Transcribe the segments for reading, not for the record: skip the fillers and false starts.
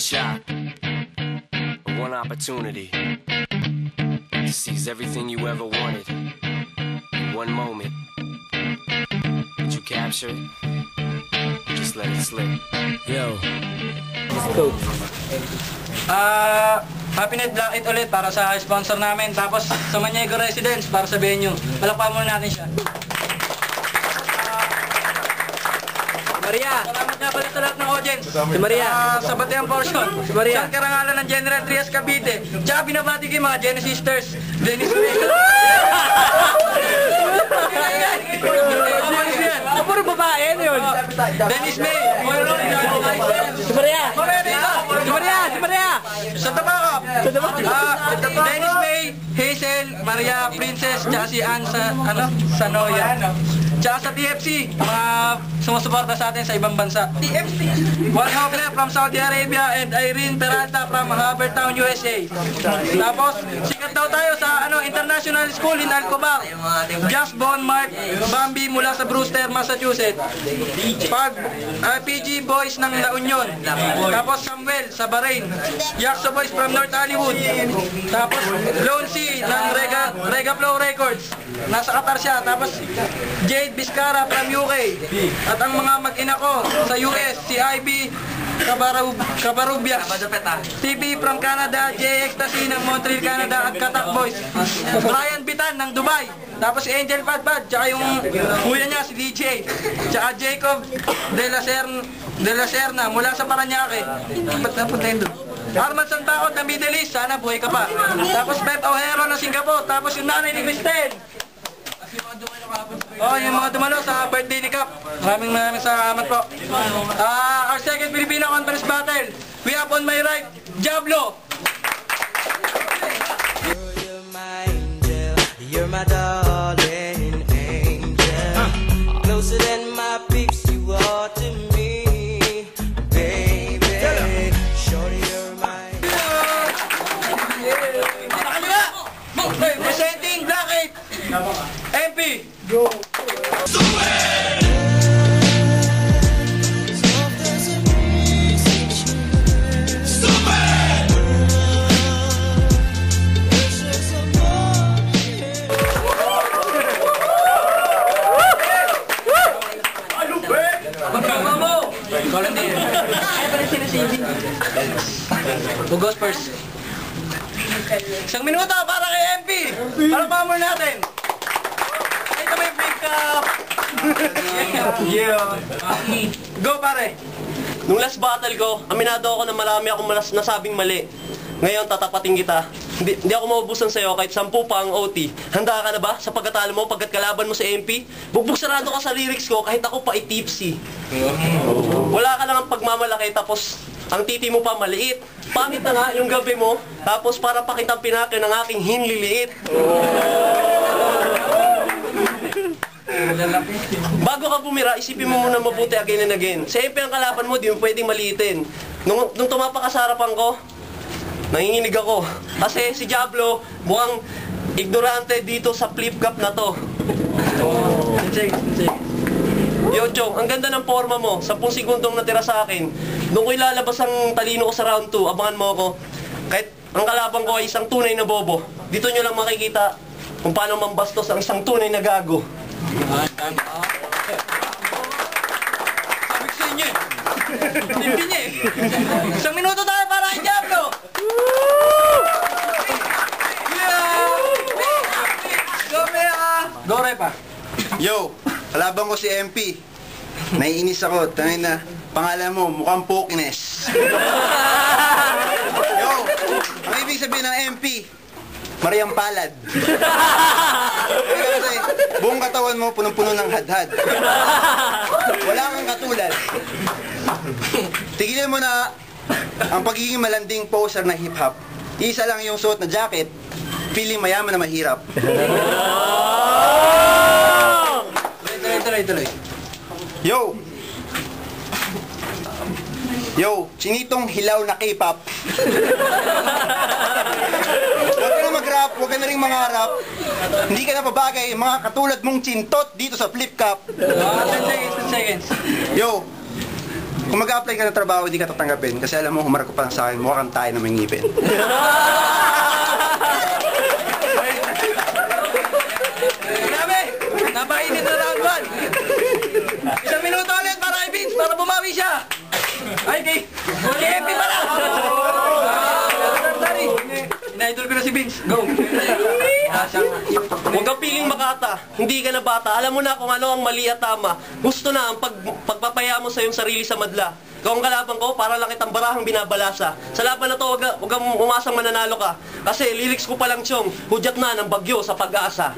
shot, one opportunity to seize everything you ever wanted in one moment. Did you capture it? Just let it slip. Yo. Let's go. Happy Night Black It ulit para sa sponsor namin. Tapos sa Maniego Residence para sa venue. Palakpakan muna natin siya. Maria. Salamat nga pala sa lahat ng audience. Si Maria. Sa Bateang Portion. Si Maria. Sa karangalan ng General Trias Cavite. Tsaka binabati ko yung mga Genesisters. Dennis May. Puro babae yun. Dennis May. Si Maria. Si Maria. Si Maria. Sa Tabacop. Dennis May, Hazel, Maria, Princess, tsaka si Ann sa, Sanoya. Tsaka sa TFC, mga sumusuporta sa atin sa ibang bansa. TFC. Juan Hogle from Saudi Arabia and Irene Peralta from Habertown, USA. Tapos, sikat daw tayo sa International School in Alcobar. Just Bon Mark Bambi mula sa Brewster, Massachusetts. PG Boys ng La Union. Tapos Samuel sa Bahrain. Yakso Boys from North Hollywood. Tapos Lone C ng Rega Flow Records. Nasa Qatar siya. Tapos Jade Vizcara from UK. At ang mga mag-ina ko sa US, si Ivy Cabarubias, TV from Canada, J Ecstasy ng Montreal, Canada, at Katak Boys. Brian Bitan ng Dubai. Tapos si Angel Padpad, tsaka yung kuya niya, si DJ. Tsaka Jacob de la Serna mula sa Paranaque. Ba't napunta yun doon? Arman Santaot ng Middle East, sana buhay ka pa. Tapos Beth O'Hero ng Singapore. Tapos yung nanay ni Cristel. Yung mga dumalo sa birthday ni Cap. Maraming salamat po. Our second Filipino Conference Battle. We have on my right, Diablo. You're my angel, you're my darling angel. Closer than my peeps, you are to me, baby. Shorty, you're my Presenting Black 8 MP. Go. Bugos first. Isang minuto para kay MP. Para pamor natin. Ito may break up. Yeah. Go pare. Nung last battle ko, aminado ako na marami akong nasabing mali. Ngayon, tatapatin kita. Hindi ako maubusan sa'yo kahit 10 pa ang OT. Handa ka na ba sa pagkatalo mo, pagkat kalaban mo sa MP? Bugbog sarado ka sa lyrics ko kahit ako pa tipsy. Wala ka lang ang pagmamalaki tapos ang titi mo pa maliit. Pangit na nga yung gabi mo, tapos para pakitang pinake ng aking hinliliit. Bago ka bumira, isipin mo muna mabuti again and again. Sa MP ang kalaban mo, di mo pwedeng maliitin. Nung tumapak ka sa harapan ko, nanginginig ako. Kasi si Diablo, mukhang ignorante dito sa flip cup na to. Yo, Chong, ang ganda ng forma mo. 10 segundong natira sa akin. Nung ko ilalabas ang talino ko sa round 2, abangan mo ako. Kahit ang kalaban ko ay isang tunay na bobo. Dito nyo lang makikita kung paano mambastos ang isang tunay na gago. Sabi ko sa inyo eh. Hindi niya eh. Isang minuto tayo para kay Diablo. Go Repa. Yo, kalaban ko si MP. Naiinis ako, tangin na. Pangalan mo, mukhang Pokines. Yo, ang ibig sabihin ng MP, Mariang Palad. Kasi buong katawan mo, punong-puno ng hadhad. Wala kang katulad. Tigilan mo na ang pagiging malanding poser na hip-hop. Isa lang yung suot na jacket, feeling mayaman na mahirap. Tuloy. Yo! Yo, chinitong hilaw na K-pop. Huwag ka na mag-rap, huwag ka na rin mangarap. Hindi ka na pabagay, mga katulad mong chintot dito sa flip cup. 10 seconds. Yo, Kung mag-a-apply ka ng trabaho, hindi ka tatanggapin. Kasi alam mo, humarap ko pa lang sa akin, mukha kang tayo na may ngipin. Grabe! Napainit na round 1. Isang minuto ulit para kay Vince, para bumawi siya. Ay, kay MP pala! Sorry. Ina-idol ko na si Vince. Go! Huwag kang piling makata. Hindi ka na bata. Alam mo na kung ano ang mali at tama. Gusto na ang pagpapaya mo sa iyong sarili sa madla. Ikaw ang kalaban ko, para lang kitang barahang binabalasa. Sa laban na to, huwag kang umasang mananalo ka. Kasi lyrics ko palang tiyong, hudyat na ng bagyo sa pag-asa.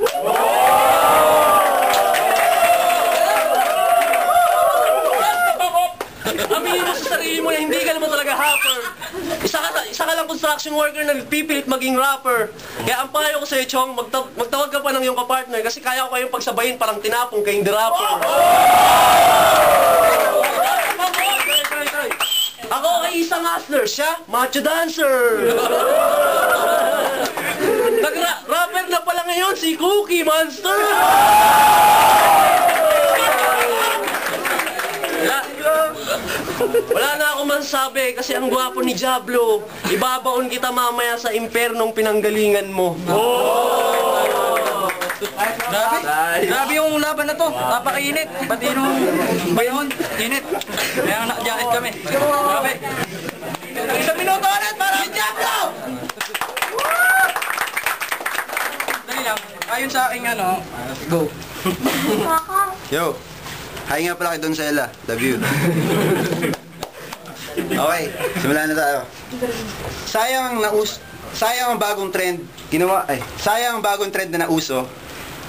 Aminin mo sa sarili mo na hindi ka naman talaga rapper. Isa ka lang construction worker na nagpipilit maging rapper. Kaya ang payo ko sa'yo, Chong, magtawag ka pa ng iyong kapartner kasi kaya ko kayong pagsabayin parang tinapong kayong the rapper. Ako ay isang hustler, siya, macho dancer. Nag-rapper na pala ngayon si Cookie Monster. Wala na akong masasabi kasi ang gwapo ni Diablo. Ibabaon kita mamaya sa impernong pinanggalingan mo. Grabe! Grabe yung laban na to. Napakainit. Pati nung bayon, init. Kaya naka-jacket kami. Grabe. Isang minuto ulit para kay Diablo! Dali lang. Ayon sa aking ano, go. Yo, hi nga pala kay Don Sela. Love you. Okay, simulan na tayo. Sayang ang bagong trend. Sayang ang bagong trend na nauso.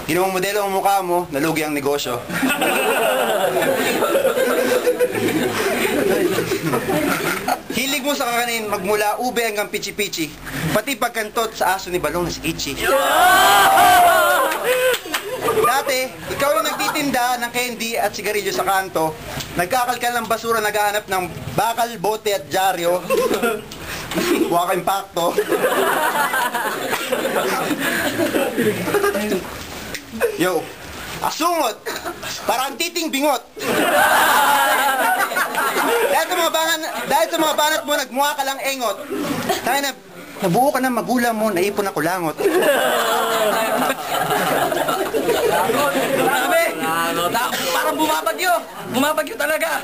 Ginawang modelo ang mukha mo, nalugi ang negosyo. Hilig mo sa kakanin, magmula ube hanggang pichi-pichi. Pati pagkantot sa aso ni Balong na si Ichi. Dati, ikaw yung nagtitinda ng candy at sigarilyo sa kanto, nagkakalkal ng basura, naghahanap ng bakal, bote at dyaryo. Buha ka impacto. Yo, asungot! Parang titing bingot! Dahil sa mga banat mo, nagmukha ka lang engot. Tayo na, nabuo ka ng magulang mo, naipon ako langot. Grabe! Parang bumabagyo! Bumabagyo talaga!